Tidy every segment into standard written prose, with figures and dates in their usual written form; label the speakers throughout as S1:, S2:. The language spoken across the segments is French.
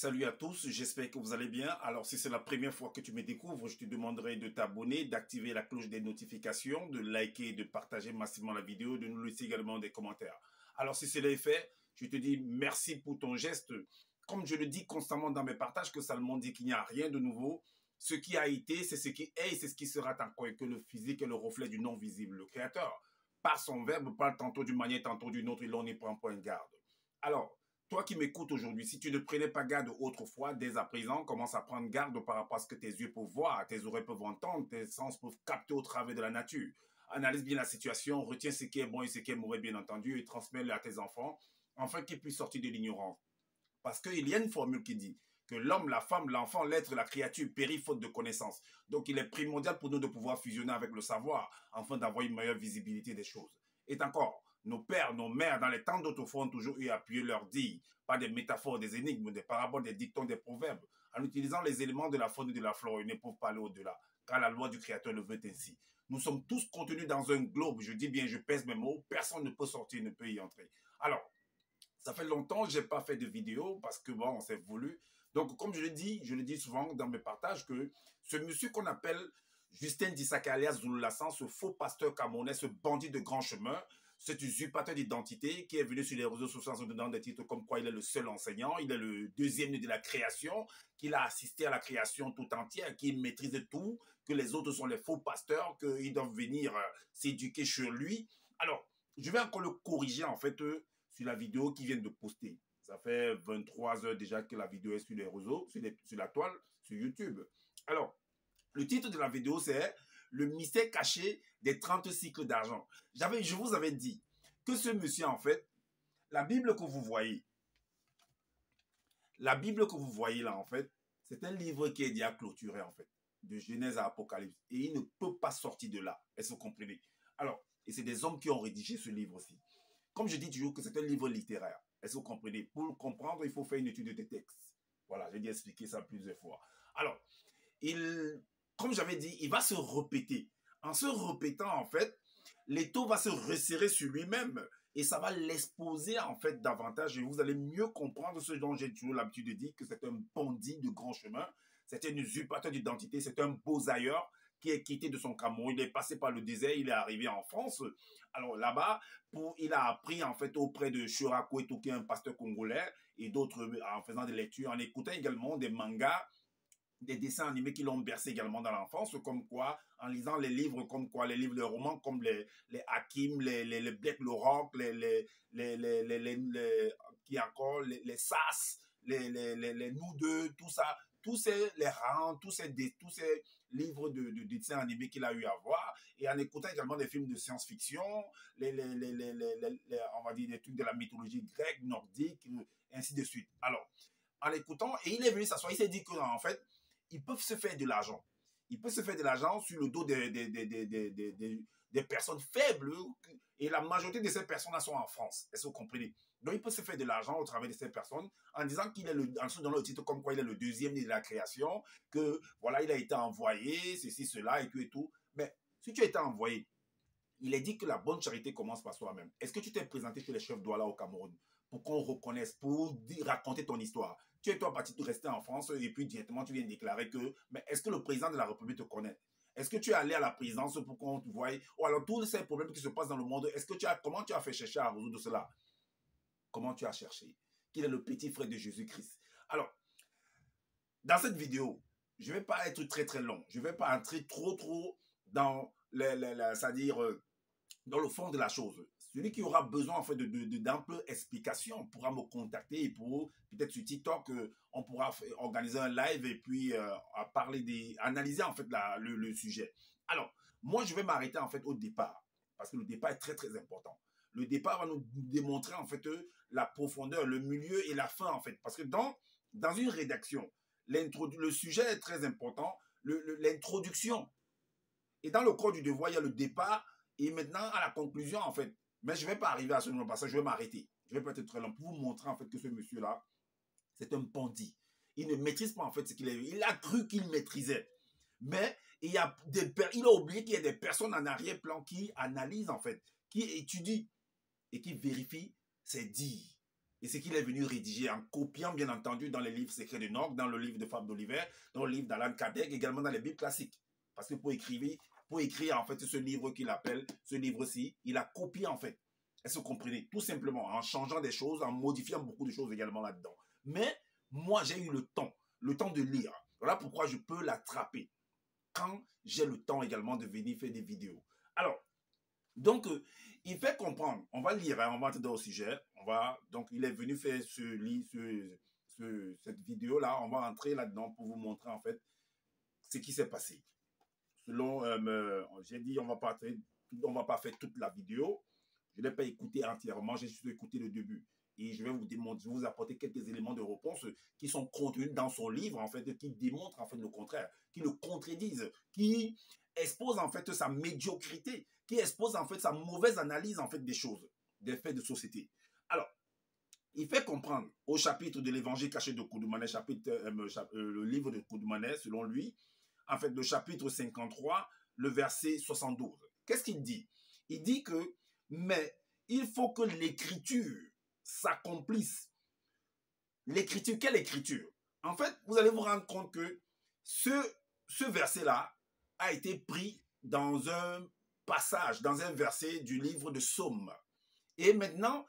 S1: Salut à tous, j'espère que vous allez bien. Alors si c'est la première fois que tu me découvres, je te demanderai de t'abonner, d'activer la cloche des notifications, de liker, de partager massivement la vidéo, de nous laisser également des commentaires. Alors si cela est fait, je te dis merci pour ton geste. Comme je le dis constamment dans mes partages, que Salomon dit qu'il n'y a rien de nouveau. Ce qui a été, c'est ce qui est et c'est ce qui sera encore, et que le physique est le reflet du non visible. Le Créateur, par son verbe, parle tantôt d'une manière, tantôt d'une autre, et l'on n'y prend point garde. Alors, toi qui m'écoutes aujourd'hui, si tu ne prenais pas garde autrefois, dès à présent, commence à prendre garde par rapport à ce que tes yeux peuvent voir, tes oreilles peuvent entendre, tes sens peuvent capter au travers de la nature. Analyse bien la situation, retiens ce qui est bon et ce qui est mauvais, bien entendu, et transmets-le à tes enfants, afin qu'ils puissent sortir de l'ignorance. Parce qu'il y a une formule qui dit que l'homme, la femme, l'enfant, l'être, la créature périt faute de connaissance. Donc il est primordial pour nous de pouvoir fusionner avec le savoir, afin d'avoir une meilleure visibilité des choses. Et encore, nos pères, nos mères, dans les temps d'autrefois, ont toujours eu à appuyer leur dire, pas des métaphores, des énigmes, des paraboles, des dictons, des proverbes. En utilisant les éléments de la faune et de la flore, ils ne peuvent pas aller au-delà, car la loi du Créateur le veut ainsi. Nous sommes tous contenus dans un globe, je dis bien, je pèse mes mots, personne ne peut sortir, ne peut y entrer. Alors, ça fait longtemps que je n'ai pas fait de vidéo, parce que bon, on s'est voulu. Donc, comme je le dis souvent dans mes partages, que ce monsieur qu'on appelle Justin Dissaka alias Zulu Lassan, ce faux pasteur camerounais, ce bandit de grand chemin, cet usurpateur d'identité qui est venu sur les réseaux sociaux en donnant des titres comme quoi il est le seul enseignant, il est le deuxième de la création, qu'il a assisté à la création tout entière, qu'il maîtrise tout, que les autres sont les faux pasteurs, qu'ils doivent venir s'éduquer sur lui. Alors, je vais encore le corriger en fait sur la vidéo qu'il vient de poster. Ça fait 23 heures déjà que la vidéo est sur les réseaux, sur la toile, sur YouTube. Alors, le titre de la vidéo, c'est le mystère caché des 30 cycles d'argent. Je vous avais dit que ce monsieur, en fait, la Bible que vous voyez là, en fait, c'est un livre qui est déjà clôturé, en fait, de Genèse à Apocalypse. Et il ne peut pas sortir de là. Est-ce que vous comprenez? Alors, et c'est des hommes qui ont rédigé ce livre aussi. Comme je dis toujours que c'est un livre littéraire. Est-ce que vous comprenez? Pour le comprendre, il faut faire une étude de textes. Voilà, j'ai déjà expliqué ça plusieurs fois. Alors, comme j'avais dit, il va se répéter. En se répétant, en fait, l'étau va se resserrer sur lui-même et ça va l'exposer, en fait, davantage et vous allez mieux comprendre ce dont j'ai toujours l'habitude de dire, que c'est un bandit de grand chemin, c'est un usurpateur d'identité, c'est un beaux-ailleurs qui est quitté de son Cameroun, il est passé par le désert, il est arrivé en France. Alors là-bas, il a appris en fait auprès de Shurakou Eto'o, qui est un pasteur congolais, et d'autres en faisant des lectures, en écoutant également des mangas, des dessins animés qui l'ont bercé également dans l'enfance, comme quoi, en lisant les livres comme quoi, les livres de romans comme les Hakim, les Black le Rock, qui encore, les Sas, les Nous Deux, tout ça, tous ces, les rangs, tous ces livres de dessins animés qu'il a eu à voir, et en écoutant également des films de science-fiction, on va dire des trucs de la mythologie grecque, nordique, ainsi de suite. Alors, en l'écoutant, et il est venu s'asseoir, il s'est dit que, en fait, ils peuvent se faire de l'argent. Ils peuvent se faire de l'argent sur le dos des personnes faibles. Et la majorité de ces personnes-là sont en France. Est-ce que vous comprenez? Donc, il peut se faire de l'argent au travers de ces personnes en disant qu'il est en se donnant le titre comme quoi il est le deuxième de la création, que voilà, il a été envoyé, ceci, cela, et tout. Mais si tu as été envoyé, il est dit que la bonne charité commence par soi-même. Est-ce que tu t'es présenté chez les chefs douala au Cameroun pour qu'on reconnaisse, pour raconter ton histoire? Tu es toi parti de rester en France et puis directement tu viens déclarer que, mais est-ce que le président de la République te connaît? Est-ce que tu es allé à la présidence pour qu'on te voie? Ou alors tous ces problèmes qui se passent dans le monde, comment tu as fait chercher à résoudre cela? Comment tu as cherché? Qu'il est le petit frère de Jésus-Christ. Alors, dans cette vidéo, je ne vais pas être très très long. Je ne vais pas entrer trop dans c'est-à-dire dans le fond de la chose. Celui qui aura besoin en fait d'amples explications pourra me contacter et pour peut-être sur TikTok on pourra organiser un live et puis analyser en fait le sujet. Alors moi je vais m'arrêter en fait au départ parce que le départ est très très important. Le départ va nous démontrer en fait la profondeur, le milieu et la fin en fait, parce que dans une rédaction le sujet est très important, l'introduction, et dans le code du devoir il y a le départ et maintenant, à la conclusion, en fait, mais je ne vais pas arriver à ce moment parce que je vais m'arrêter. Je vais pas être très long pour vous montrer, en fait, que ce monsieur-là, c'est un bandit. Il ne maîtrise pas, en fait, ce qu'il a eu. Il a cru qu'il maîtrisait. Mais il a oublié qu'il y a des personnes en arrière-plan qui analysent, en fait, qui étudient et qui vérifient ses dires. Et ce qu'il est venu rédiger en copiant, bien entendu, dans les livres secrets de Nock, dans le livre de Fab d'Oliver, dans le livre d'Alan Kardec, également dans les Bibles classiques. Parce que pour écrire en fait ce livre qu'il appelle, ce livre-ci, il a copié en fait. Est-ce que vous comprenez? Tout simplement en changeant des choses, en modifiant beaucoup de choses également là-dedans. Mais moi, j'ai eu le temps de lire. Voilà pourquoi je peux l'attraper quand j'ai le temps également de venir faire des vidéos. Alors, donc, il fait comprendre, on va lire, hein, on va entrer dans le sujet, donc il est venu faire cette vidéo-là, on va entrer là-dedans pour vous montrer en fait ce qui s'est passé. Selon, j'ai dit, on va pas faire toute la vidéo, je ne l'ai pas écouté entièrement, j'ai juste écouté le début. Et je vais vous apporter quelques éléments de réponse qui sont contenus dans son livre, en fait, qui démontrent en fait le contraire, qui le contredisent, qui exposent en fait sa médiocrité, qui expose en fait sa mauvaise analyse en fait des choses, des faits de société. Alors, il fait comprendre au chapitre de l'évangile caché de Koudoumané, le livre de Koudoumané, selon lui, en fait, le chapitre 53, le verset 72. Qu'est-ce qu'il dit? Il dit que, mais il faut que l'écriture s'accomplisse. L'écriture, quelle écriture? En fait, vous allez vous rendre compte que ce verset-là a été pris dans un passage, dans un verset du livre de Somme. Et maintenant,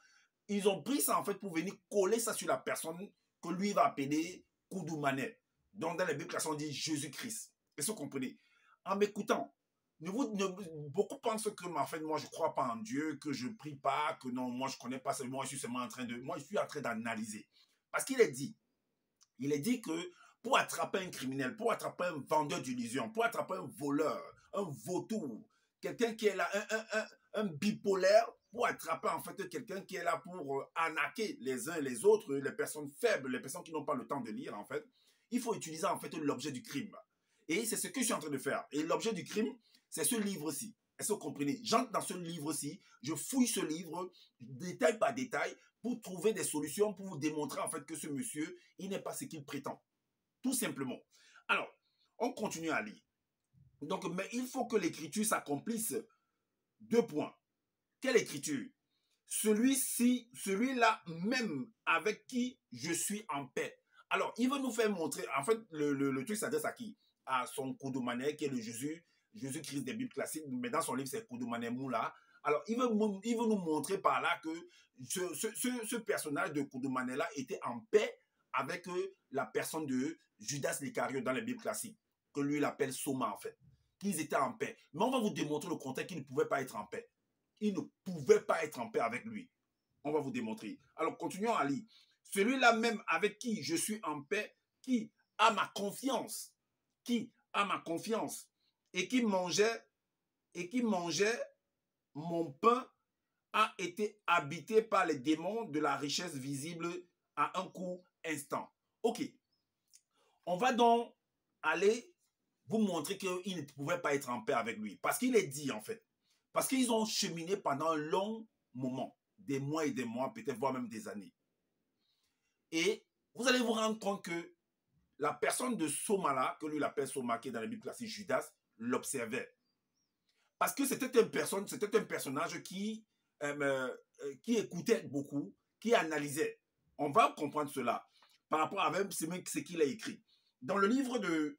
S1: ils ont pris ça en fait pour venir coller ça sur la personne que lui va appeler Koudoumané. Donc dans les Bibles, on dit Jésus-Christ. Est-ce que vous comprenez? En m'écoutant, beaucoup pensent que en fait, moi je ne crois pas en Dieu, que je ne prie pas, que non, moi je ne connais pas seulement, moi je suis en train d'analyser. Parce qu'il est dit que pour attraper un criminel, pour attraper un vendeur d'illusions, pour attraper un voleur, un vautour, quelqu'un qui est là, un bipolaire, pour attraper en fait quelqu'un qui est là pour arnaquer les uns et les autres, les personnes faibles, les personnes qui n'ont pas le temps de lire en fait, il faut utiliser en fait l'objet du crime. Et c'est ce que je suis en train de faire. Et l'objet du crime, c'est ce livre-ci. Est-ce que vous comprenez? J'entre dans ce livre-ci, je fouille ce livre, détail par détail, pour trouver des solutions, pour vous démontrer en fait que ce monsieur, il n'est pas ce qu'il prétend. Tout simplement. Alors, on continue à lire. Donc, mais il faut que l'écriture s'accomplisse. 2 points. Quelle écriture? Celui-là même avec qui je suis en paix. Alors, il veut nous faire montrer, en fait, le truc s'adresse à qui? À son Koudoumané, qui est le Jésus-Christ des Bibles classiques, mais dans son livre, c'est Koudoumané Moula. Alors, il veut nous montrer par là que ce personnage de Koudoumané-là était en paix avec la personne de Judas l'Iscariote dans les Bibles classiques, que lui, il appelle Soma, en fait. Qu'ils étaient en paix. Mais on va vous démontrer le contraire, qu'ils ne pouvaient pas être en paix. Ils ne pouvaient pas être en paix avec lui. On va vous démontrer. Alors, continuons à lire. Celui-là même avec qui je suis en paix, qui a ma confiance, et qui mangeait mon pain, a été habité par les démons de la richesse visible à un court instant. Ok. On va donc aller vous montrer qu'il ne pouvait pas être en paix avec lui. Parce qu'il est dit, en fait. Parce qu'ils ont cheminé pendant un long moment. Des mois et des mois, peut-être voire même des années. Et vous allez vous rendre compte que la personne de Soma là, que lui il appelle Soma, qui est dans la Bible classique, Judas, l'observait. Parce que c'était un personnage qui écoutait beaucoup, qui analysait. On va comprendre cela par rapport à même ce qu'il a écrit. Dans le livre de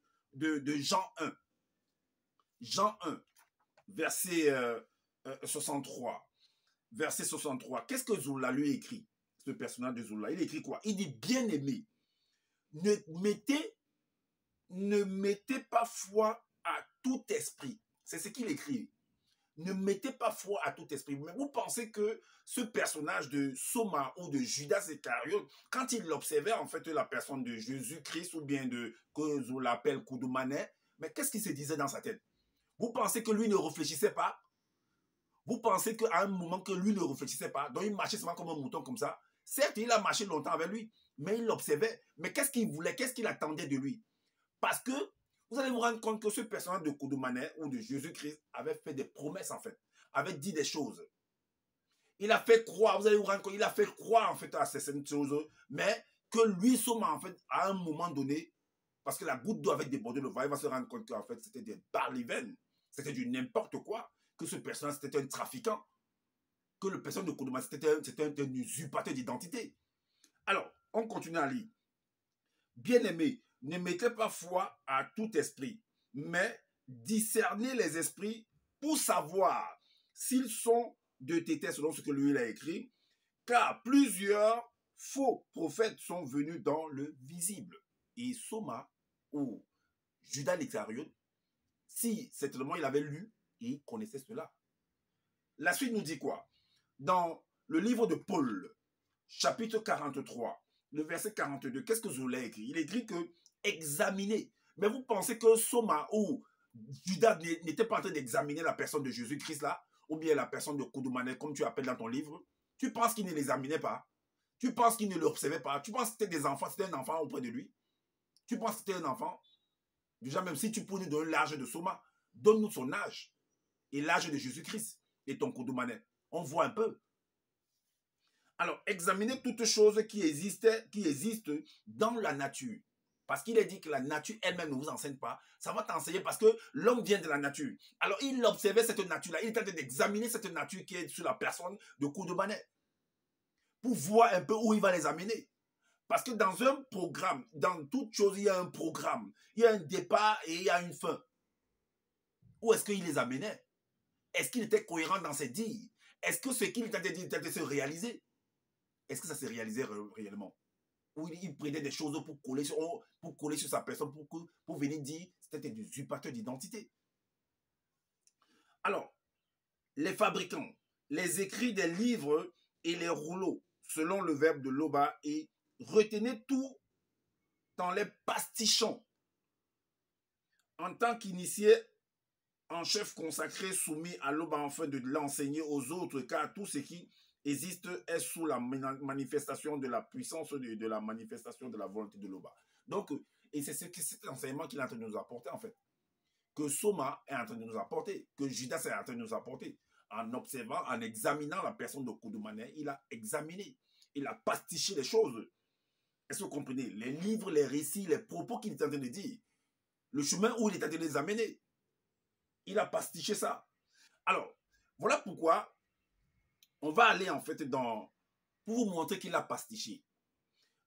S1: Jean 1, verset 63. Verset 63. Qu'est-ce que Zoula lui écrit? Ce personnage de Zoula. Il écrit quoi? Il dit, bien-aimé, ne mettez pas foi à tout esprit. C'est ce qu'il écrit. Ne mettez pas foi à tout esprit. Mais vous pensez que ce personnage de Soma ou de Judas Iscariote, quand il observait en fait la personne de Jésus-Christ ou bien de que vous l'appelle Koudoumané, mais qu'est-ce qu'il se disait dans sa tête? Vous pensez que lui ne réfléchissait pas? Vous pensez qu'à un moment que lui ne réfléchissait pas, donc il marchait seulement comme un mouton comme ça? Certes, il a marché longtemps avec lui, mais il l'observait. Mais qu'est-ce qu'il voulait? Qu'est-ce qu'il attendait de lui? Parce que vous allez vous rendre compte que ce personnage de Koudoumané ou de Jésus-Christ avait fait des promesses en fait, avait dit des choses. Il a fait croire, vous allez vous rendre compte, il a fait croire en fait à certaines choses, mais que lui, Soma, en fait, à un moment donné, parce que la goutte d'eau avait débordé le vase, il va se rendre compte qu'en fait, c'était des barlivennes, c'était du n'importe quoi, que ce personnage, c'était un trafiquant, que le personnage de Koudoumané, c'était un usurpateur d'identité. Alors, on continue à lire. Bien-aimés, ne mettez pas foi à tout esprit, mais discernez les esprits pour savoir s'ils sont de tétés selon ce que lui a écrit, car plusieurs faux prophètes sont venus dans le visible. Et Soma, ou Judas l'Iscariote, si certainement il avait lu et il connaissait cela. La suite nous dit quoi? Dans le livre de Paul, chapitre 43, le verset 42, qu'est-ce que Zola a écrit? Il écrit que examiner. Mais vous pensez que Soma ou Judas n'était pas en train d'examiner la personne de Jésus-Christ là, ou bien la personne de Koudoumane, comme tu appelles dans ton livre? Tu penses qu'il ne l'examinait pas? Tu penses qu'il ne l'observait pas? Tu penses que c'était des enfants, c'était un enfant auprès de lui? Tu penses que c'était un enfant? Déjà, même si tu peux nous donner l'âge de Soma, donne-nous son âge et l'âge de Jésus-Christ et ton Koudoumane. On voit un peu. Alors, examinez toutes choses qui existent dans la nature. Parce qu'il est dit que la nature elle-même ne vous enseigne pas. Ça va t'enseigner parce que l'homme vient de la nature. Alors, il observait cette nature-là. Il est en train d'examiner cette nature qui est sur la personne de Koudoumane pour voir un peu où il va les amener. Parce que dans un programme, dans toute chose, il y a un programme. Il y a un départ et il y a une fin. Où est-ce qu'il les amenait? Est-ce qu'il était cohérent dans ses dires? Est-ce que ce qu'il était dit était se réaliser? Est-ce que ça s'est réalisé réellement? Ou il prenait des choses pour coller sur sa personne, pour venir dire c'était des usurpateurs d'identité. Alors, les fabricants, les écrits des livres et les rouleaux, selon le verbe de Loba, et retenez tout en les pastichant. En tant qu'initié en chef consacré soumis à Loba afin de l'enseigner aux autres, car tout ce qui existe est sous la manifestation de la puissance de la manifestation de la volonté de Loba. Donc, et c'est cet enseignement qu'il est en train de nous apporter en fait. Que Soma est en train de nous apporter, que Judas est en train de nous apporter. En observant, en examinant la personne de Koudoumane, il a examiné, il a pastiché les choses. Est-ce que vous comprenez? Les livres, les récits, les propos qu'il est en train de dire, le chemin où il est en train de les amener, il a pastiché ça. Alors, voilà pourquoi on va aller en fait pour vous montrer qu'il a pastiché.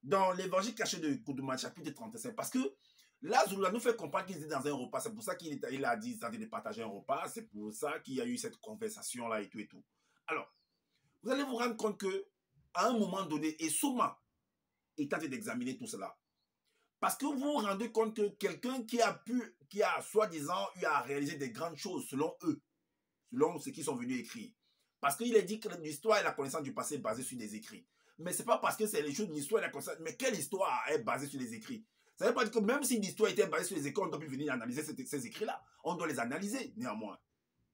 S1: Dans l'évangile caché de Koudoumane, chapitre 35, parce que là, Zoula nous fait comprendre qu'il était dans un repas. C'est pour ça qu'il a dit qu'il de partager un repas. C'est pour ça qu'il y a eu cette conversation-là et tout et tout. Alors, vous allez vous rendre compte que à un moment donné, et Souma est en train d'examiner tout cela. Parce que vous vous rendez compte que quelqu'un qui a soi-disant eu à réaliser des grandes choses selon eux, selon ce qu'ils sont venus écrire. Parce qu'il est dit que l'histoire et la connaissance du passé est basée sur des écrits. Mais ce n'est pas parce que c'est les choses de l'histoire et la connaissance. Mais quelle histoire est basée sur les écrits? Ça ne veut pas dire que même si l'histoire était basée sur les écrits, on doit plus venir analyser ces écrits-là. On doit les analyser néanmoins.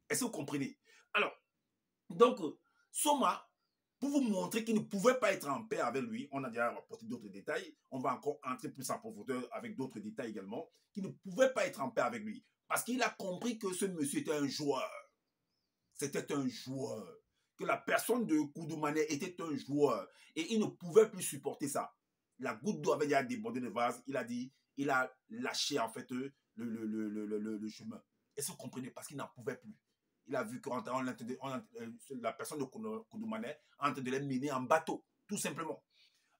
S1: Est-ce que vous comprenez? Alors, donc, Soma, pour vous montrer qu'il ne pouvait pas être en paix avec lui, on a déjà apporté d'autres détails, on va encore entrer plus en profondeur avec d'autres détails également, qu'il ne pouvait pas être en paix avec lui. Parce qu'il a compris que ce monsieur était un joueur. C'était un joueur. Que la personne de Koudoumane était un joueur. Et il ne pouvait plus supporter ça. La goutte d'eau avait déjà débordé le vase. Il a dit, il a lâché en fait le chemin. Est-ce que vous comprenez? Parce qu'il n'en pouvait plus. Il a vu que la personne de Koudoumane est en train de les mener en bateau. Tout simplement.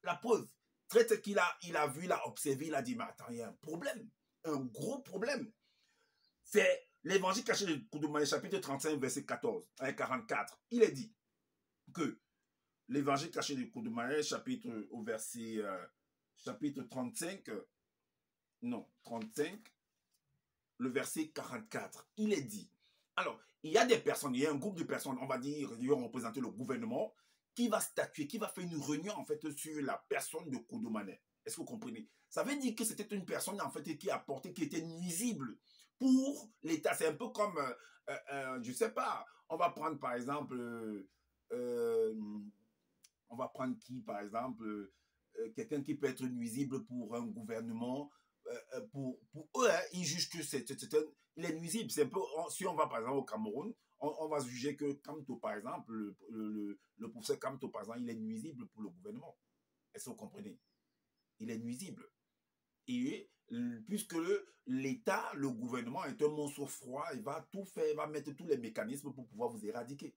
S1: La preuve, très qu'il a vu, il a observé, il a dit, mais attends, il y a un problème. Un gros problème. C'est l'évangile caché de Koudoumane, chapitre 35, verset 14, 44. Il est dit que l'évangile caché de Koudoumane, chapitre 35, non, 35, le verset 44. Il est dit. Alors, il y a des personnes, il y a un groupe de personnes, on va dire, qui vont représenter le gouvernement, qui va statuer, qui va faire une réunion en fait sur la personne de Koudoumane. Est-ce que vous comprenez? Ça veut dire que c'était une personne en fait qui était nuisible pour l'État. C'est un peu comme, je sais pas, on va prendre par exemple, on va prendre qui par exemple, quelqu'un qui peut être nuisible pour un gouvernement. Pour eux, hein, ils jugent que il est nuisible. C'est un peu, si on va par exemple au Cameroun, on va juger que Kamto, par exemple, le professeur Kamto, par exemple, il est nuisible pour le gouvernement. Est-ce que vous comprenez? Il est nuisible. Et puisque l'État, le gouvernement est un monstre froid, il va tout faire, il va mettre tous les mécanismes pour pouvoir vous éradiquer.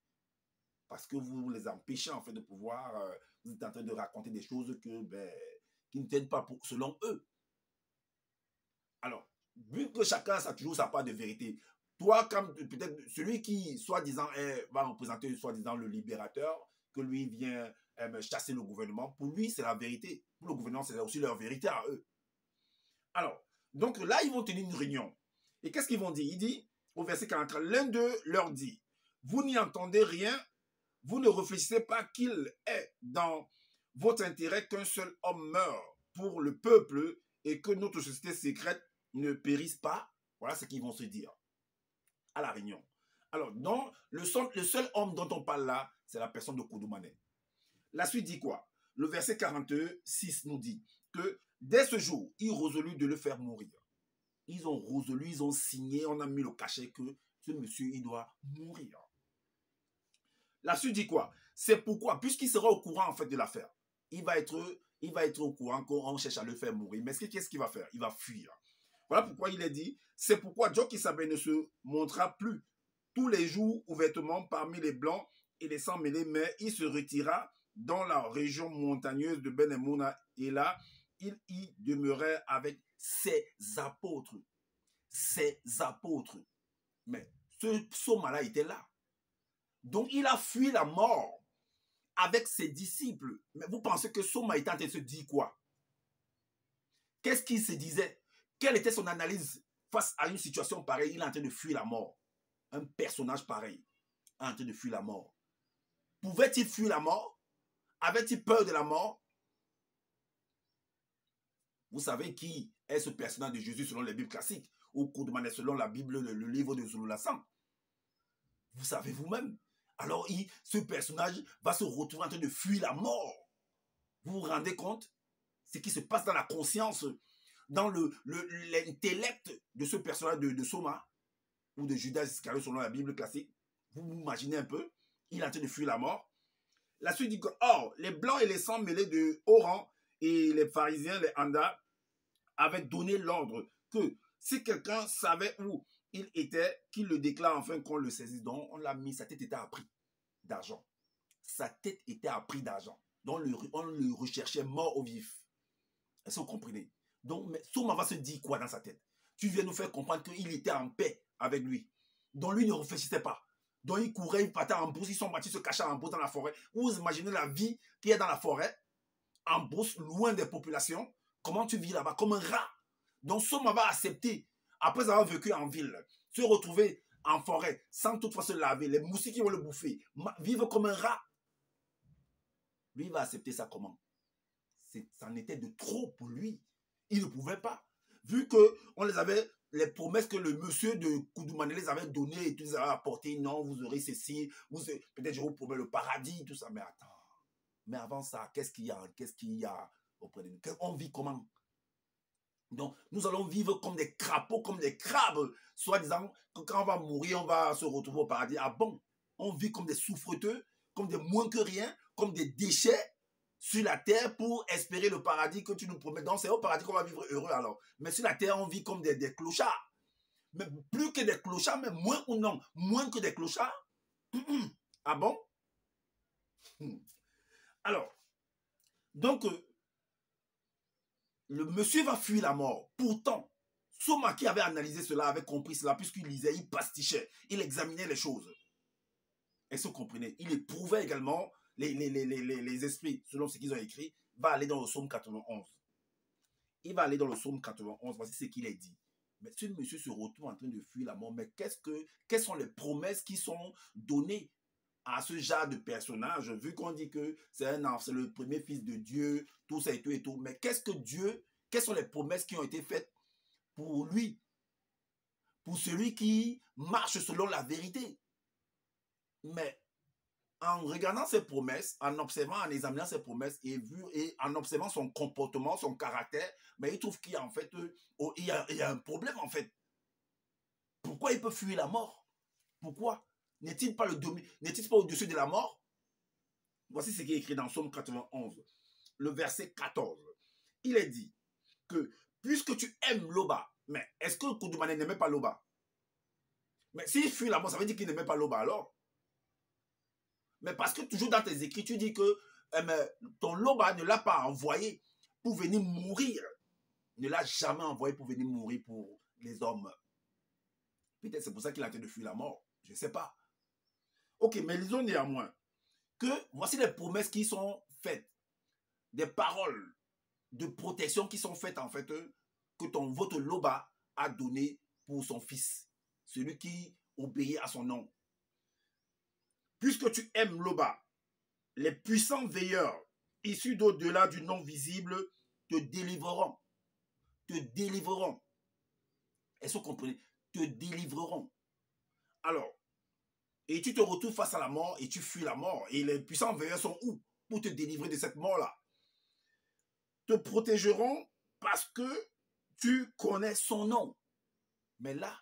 S1: parce que vous les empêchez en fait de pouvoir, vous êtes en train de raconter des choses qui ne tiennent pas selon eux. Alors, vu que chacun a toujours sa part de vérité, toi, comme peut-être celui qui, soi-disant, va représenter, soi-disant, le libérateur, que lui vient chasser le gouvernement, pour lui, c'est la vérité. Pour le gouvernement, c'est aussi leur vérité à eux. Alors, donc là, ils vont tenir une réunion. Et qu'est-ce qu'ils vont dire? Il dit, au verset 43, l'un d'eux leur dit, vous n'y entendez rien, vous ne réfléchissez pas qu'il est dans votre intérêt qu'un seul homme meure pour le peuple et que notre société secrète ne périsse pas. Voilà ce qu'ils vont se dire à la réunion. Alors, le seul homme dont on parle là, c'est la personne de Koudoumane. La suite dit quoi? Le verset 46 nous dit que dès ce jour, ils résolurent de le faire mourir. Ils ont résolu, ils ont signé, on a mis le cachet que ce monsieur, il doit mourir. La suite dit quoi? C'est pourquoi, puisqu'il sera au courant en fait de l'affaire, il va être au courant qu'on cherche à le faire mourir. Mais qu'est-ce qu'il va faire? Il va fuir. Voilà pourquoi il est dit, c'est pourquoi Djoki Sabe ne se montrera plus tous les jours ouvertement parmi les blancs et les sans mêlés, mais il se retira dans la région montagneuse de Ben-Emouna et là, il y demeurait avec ses apôtres. Ses apôtres. Mais ce Soma-là était là. Donc, il a fui la mort avec ses disciples. Mais vous pensez que Soma était en train de se dire quoi? Qu'est-ce qu'il se disait? Quelle était son analyse face à une situation pareille? Il est en train de fuir la mort. Un personnage pareil est en train de fuir la mort. Pouvait-il fuir la mort? Avait-il peur de la mort? Vous savez qui est ce personnage de Jésus selon les Bibles classiques? Ou Koudoumane selon la Bible, le livre de Zululassan? Vous savez vous-même. Alors, ce personnage va se retrouver en train de fuir la mort. Vous vous rendez compte? Ce qui se passe dans la conscience, dans l'intellect de ce personnage de Soma, ou de Judas Iscariot selon la Bible classique. Vous vous imaginez un peu? Il est en train de fuir la mort. La suite dit que, or, les blancs et les sangs mêlés de haut rang et les pharisiens, les Anda, avaient donné l'ordre que si quelqu'un savait où il était, qu'il le déclare enfin qu'on le saisisse. Donc, on l'a mis, sa tête était à prix d'argent. Sa tête était à prix d'argent. Donc, on le recherchait mort au vif. Est-ce que vous comprenez? Donc, Soma va se dire quoi dans sa tête? Tu viens nous faire comprendre qu'il était en paix avec lui. Donc, lui ne réfléchissait pas. Donc, il courait, il partait en brousse, ils sont partis se cacher en brousse dans la forêt. Vous imaginez la vie qu'il y a dans la forêt, en brousse, loin des populations. Comment tu vis là-bas? Comme un rat. Donc, Soma va accepter, après avoir vécu en ville, se retrouver en forêt, sans toutefois se laver, les moustiques qui vont le bouffer, vivre comme un rat. Lui, il va accepter ça comment? Ça en était de trop pour lui. Il ne pouvait pas. Vu qu'on les avait, les promesses que le monsieur de Koudoumane les avait données et tout, les avait apportées, non, vous aurez ceci, peut-être je vous promets le paradis, tout ça. Mais attends. Mais avant ça, qu'est-ce qu'il y a auprès de nous? On vit comment? Donc, nous allons vivre comme des crapauds, comme des crabes, soi-disant que quand on va mourir, on va se retrouver au paradis. Ah bon? On vit comme des souffreteux, comme des moins que rien, comme des déchets sur la terre pour espérer le paradis que tu nous promets. Donc, c'est au paradis qu'on va vivre heureux alors. Mais sur la terre, on vit comme des clochards. Mais plus que des clochards, mais moins ou non, moins que des clochards. Ah bon? Alors, donc, le monsieur va fuir la mort. Pourtant, Soma qui avait analysé cela, avait compris cela, puisqu'il lisait, il pastichait, il examinait les choses. Est-ce que vous comprenez? Il éprouvait également les esprits, selon ce qu'ils ont écrit, va aller dans le psaume 91. Il va aller dans le psaume 91, voici ce qu'il a dit. Mais ce monsieur se retrouve en train de fuir la mort, mais quelles sont les promesses qui sont données à ce genre de personnage, vu qu'on dit que c'est le premier fils de Dieu, tout ça et tout et tout. Mais quelles sont les promesses qui ont été faites pour lui, pour celui qui marche selon la vérité? Mais en regardant ses promesses, en observant, en examinant ses promesses et en observant son comportement, son caractère, mais il trouve qu'il y a en fait, il y a un problème en fait. Pourquoi il peut fuir la mort? Pourquoi? N'est-il pas au-dessus de la mort? Voici ce qui est écrit dans Psaume 91, le verset 14. Il est dit que puisque tu aimes Loba, mais est-ce que Koudoumane n'aimait pas Loba? Mais s'il fuit la mort, ça veut dire qu'il n'aimait pas Loba alors? Mais parce que toujours dans tes écrits, tu dis que ton Loba ne l'a pas envoyé pour venir mourir. Ne l'a jamais envoyé pour venir mourir pour les hommes. Peut-être c'est pour ça qu'il a tenté de fuir la mort. Je ne sais pas. Ok, mais lisons néanmoins que voici les promesses qui sont faites. Des paroles de protection qui sont faites en fait que votre Loba a donné pour son fils. Celui qui obéit à son nom. Puisque tu aimes Loba, les puissants veilleurs issus d'au-delà du non visible te délivreront. Te délivreront. Est-ce que vous comprenez? Te délivreront. Alors, et tu te retrouves face à la mort et tu fuis la mort. Et les puissants veilleurs sont où pour te délivrer de cette mort-là? Te protégeront parce que tu connais son nom. Mais là,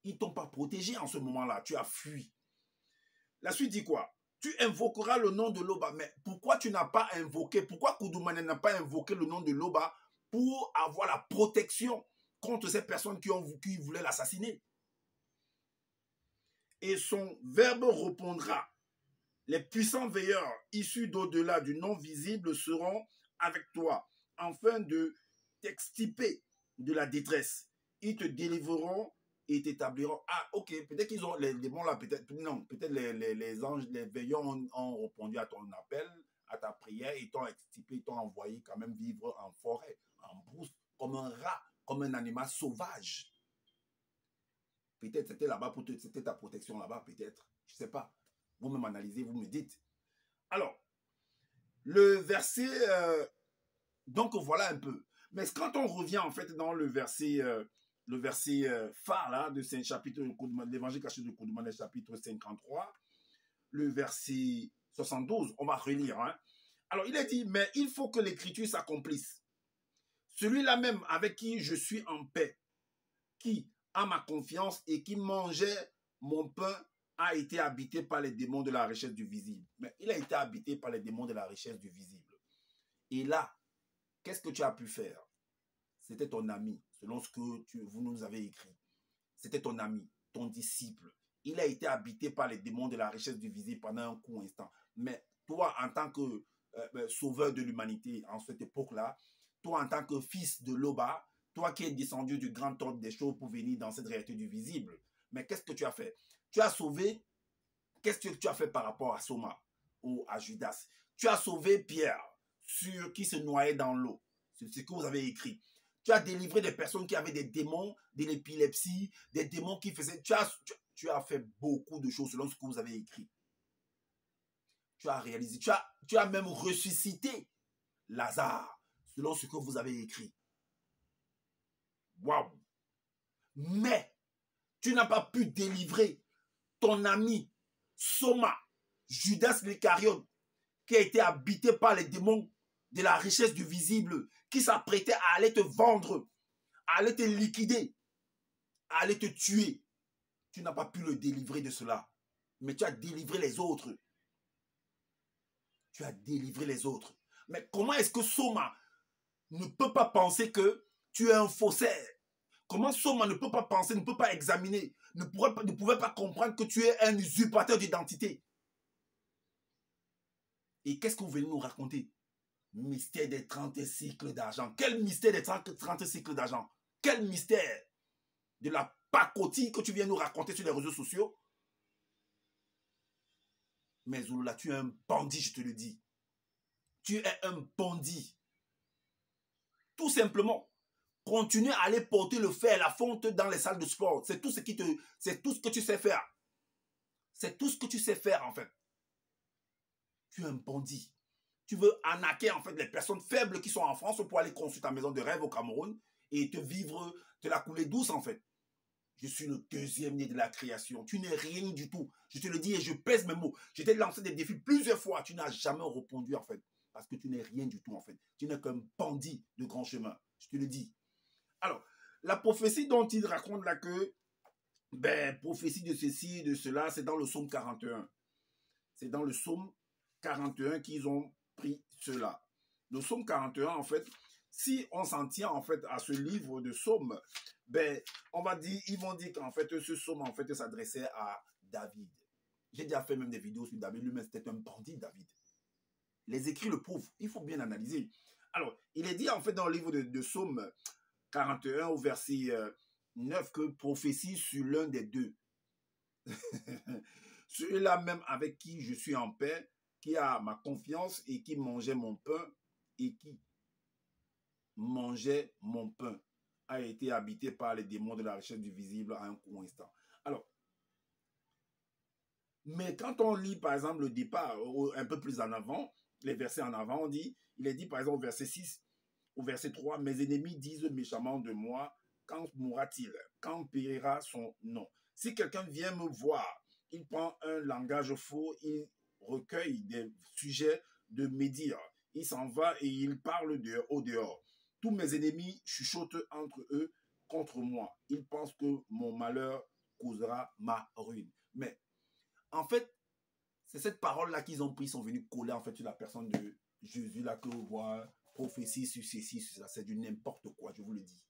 S1: ils ne t'ont pas protégé en ce moment-là. Tu as fui. La suite dit quoi? Tu invoqueras le nom de Loba. Mais pourquoi tu n'as pas invoqué, pourquoi Koudoumane n'a pas invoqué le nom de Loba pour avoir la protection contre ces personnes qui voulaient l'assassiner? Et son verbe répondra. Les puissants veilleurs issus d'au-delà du non visible seront avec toi afin de t'extirper de la détresse. Ils te délivreront et t'établiront. Ah, ok, peut-être qu'ils ont les démons là, peut-être, non, peut-être les anges, les veillants ont répondu à ton appel, à ta prière, et t'ont extirpé, ils t'ont envoyé quand même vivre en forêt, en brousse, comme un rat, comme un animal sauvage. Peut-être c'était là-bas pour c'était ta protection là-bas, peut-être. Je ne sais pas. Vous-même analysez, vous me dites. Alors, le verset, donc voilà un peu. Mais quand on revient en fait dans le verset phare là, de ce chapitre de l'évangile caché de Koudoumane, chapitre 53, le verset 72, on va relire. Hein. Alors, il est dit, mais il faut que l'écriture s'accomplisse. Celui-là même avec qui je suis en paix, qui a ma confiance et qui mangeait mon pain, a été habité par les démons de la richesse du visible. Mais il a été habité par les démons de la richesse du visible. Et là, qu'est-ce que tu as pu faire? C'était ton ami, selon ce que vous nous avez écrit. C'était ton ami, ton disciple. Il a été habité par les démons de la richesse du visible pendant un court instant. Mais toi, en tant que sauveur de l'humanité en cette époque-là, toi, en tant que fils de Loba, toi qui es descendu du grand ordre des choses pour venir dans cette réalité du visible, mais qu'est-ce que tu as fait? Tu as sauvé, qu'est-ce que tu as fait par rapport à Soma ou à Judas? Tu as sauvé Pierre, qui se noyait dans l'eau. C'est ce que vous avez écrit. Tu as délivré des personnes qui avaient des démons, de l'épilepsie, des démons qui faisaient... Tu as fait beaucoup de choses selon ce que vous avez écrit. Tu as réalisé, tu as même ressuscité Lazare selon ce que vous avez écrit. Waouh! Mais tu n'as pas pu délivrer ton ami Soma, Judas l'Iscariote, qui a été habité par les démons de la richesse du visible, qui s'apprêtait à aller te vendre, à aller te liquider, à aller te tuer. Tu n'as pas pu le délivrer de cela. Mais tu as délivré les autres. Tu as délivré les autres. Mais comment est-ce que Soma ne peut pas penser que tu es un faussaire? Comment Soma ne peut pas penser, ne peut pas examiner, ne pouvait pas comprendre que tu es un usurpateur d'identité? Et qu'est-ce que vous venez nous raconter? Mystère des 30 cycles d'argent. Quel mystère des 30 cycles d'argent? Quel mystère de la pacotille que tu viens nous raconter sur les réseaux sociaux? Mais Zouloula, tu es un bandit, je te le dis. Tu es un bandit. Tout simplement. Continue à aller porter le fer, la fonte dans les salles de sport. C'est tout ce que tu sais faire. C'est tout ce que tu sais faire, en fait. Tu es un bandit. Tu veux arnaquer, en fait, les personnes faibles qui sont en France pour aller construire ta maison de rêve au Cameroun et te la couler douce, en fait. Je suis le deuxième né de la création. Tu n'es rien du tout. Je te le dis et je pèse mes mots. Je t'ai lancé des défis plusieurs fois. Tu n'as jamais répondu, en fait. Parce que tu n'es rien du tout, en fait. Tu n'es qu'un bandit de grand chemin. Je te le dis. Alors, la prophétie dont il raconte là que, prophétie de ceci, de cela, c'est dans le psaume 41. C'est dans le psaume 41 qu'ils ont pris cela. Le psaume 41, en fait, si on s'en tient en fait à ce livre de psaumes, ils vont dire qu'en fait ce psaume en fait s'adressait à David. J'ai déjà fait même des vidéos sur David, lui-même c'était un bandit, David. Les écrits le prouvent, il faut bien analyser. Alors, il est dit en fait dans le livre de Psaume 41 au verset 9 que prophétie sur l'un des deux. Celui-là même avec qui je suis en paix, qui a ma confiance et qui mangeait mon pain et qui mangeait mon pain a été habité par les démons de la richesse du visible à un court instant. Alors, mais quand on lit par exemple le départ un peu plus en avant, les versets en avant, on dit, il est dit par exemple au verset 6, au verset 3, mes ennemis disent méchamment de moi, quand mourra-t-il? Quand périra son nom? Si quelqu'un vient me voir, il prend un langage faux, il recueille des sujets de médire, il s'en va et il parle au dehors. Tous mes ennemis chuchotent entre eux contre moi. Ils pensent que mon malheur causera ma ruine. Mais en fait, c'est cette parole-là qu'ils ont pris, ils sont venus coller en fait sur la personne de Jésus, là que vous voyez, prophétie sur ceci, sur ça, c'est du n'importe quoi, je vous le dis.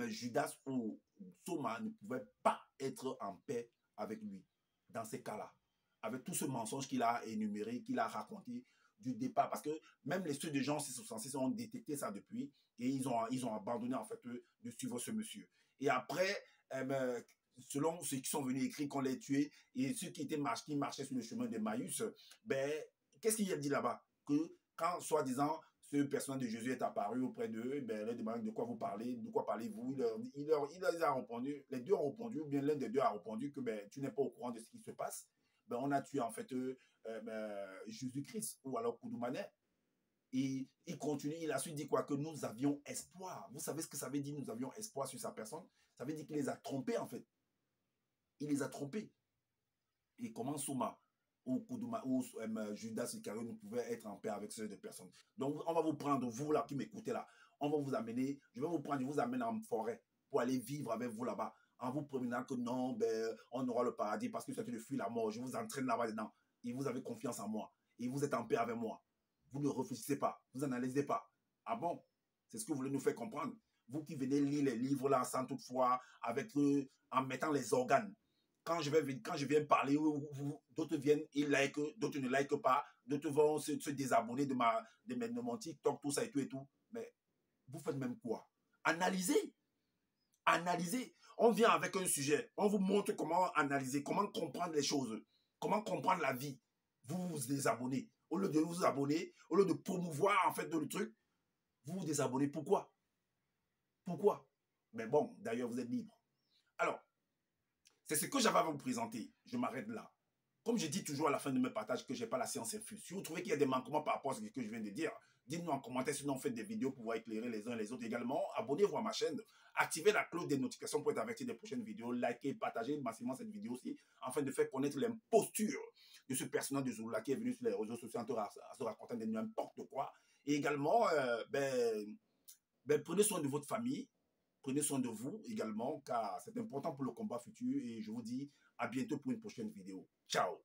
S1: Judas ou Soma ne pouvaient pas être en paix avec lui dans ces cas-là, avec tout ce mensonge qu'il a énuméré, qu'il a raconté du départ, parce que même les ceux de Jean 666 ont détecté ça depuis et ils ont abandonné en fait de suivre ce monsieur. Et après, selon ceux qui sont venus écrire qu'on les tué et ceux qui marchaient sur le chemin de Maïus, ben, qu'est-ce qu'il a dit là-bas? Que quand, soi-disant, ce personnage de Jésus est apparu auprès d'eux, ben, leur demande de quoi vous parlez, de quoi parlez-vous, il leur a répondu, les deux ont répondu, ou bien l'un des deux a répondu que ben, tu n'es pas au courant de ce qui se passe. Ben, on a tué en fait Jésus-Christ ou alors Koudoumanet. Et il continue, il a su dire quoi? Que nous avions espoir. Vous savez ce que ça veut dire, nous avions espoir sur sa personne? Ça veut dire qu'il les a trompés en fait. Il les a trompés. Et comment Souma ou Judas Iscariot ne pouvait être en paix avec ces deux personnes? Donc, on va vous prendre, vous là qui m'écoutez là, on va vous amener, je vais vous prendre, je vous amène en forêt pour aller vivre avec vous là-bas, en vous promenant que non, ben, on aura le paradis parce que c'est de fuir la mort. Je vous entraîne là-bas dedans. Et vous avez confiance en moi. Et vous êtes en paix avec moi. Vous ne réfléchissez pas. Vous n'analysez pas. Ah bon? C'est ce que vous voulez nous faire comprendre. Vous qui venez lire les livres là sans toutefois, avec en mettant les organes. Quand je viens parler, d'autres viennent, ils like, d'autres ne like pas, d'autres vont se désabonner de mon TikTok, tout ça et tout et tout. Mais vous faites même quoi? Analysez. Analysez. On vient avec un sujet. On vous montre comment analyser, comment comprendre les choses, comment comprendre la vie. Vous vous désabonnez. Au lieu de vous abonner, au lieu de promouvoir en fait le truc, vous vous désabonnez. Pourquoi? Pourquoi? Mais bon, d'ailleurs, vous êtes libre. Alors, c'est ce que j'avais à vous présenter. Je m'arrête là. Comme je dis toujours à la fin de mes partages que je n'ai pas la science infuse. Si vous trouvez qu'il y a des manquements par rapport à ce que je viens de dire, dites-nous en commentaire, sinon on fait des vidéos pour pouvoir éclairer les uns et les autres également. Abonnez-vous à ma chaîne, activez la cloche des notifications pour être averti des prochaines vidéos, likez, partagez massivement cette vidéo aussi, afin de faire connaître l'imposture de ce personnage de Zouloula qui est venu sur les réseaux sociaux en se racontant de n'importe quoi. Et également, prenez soin de votre famille. Prenez soin de vous également, car c'est important pour le combat futur. Et je vous dis à bientôt pour une prochaine vidéo. Ciao!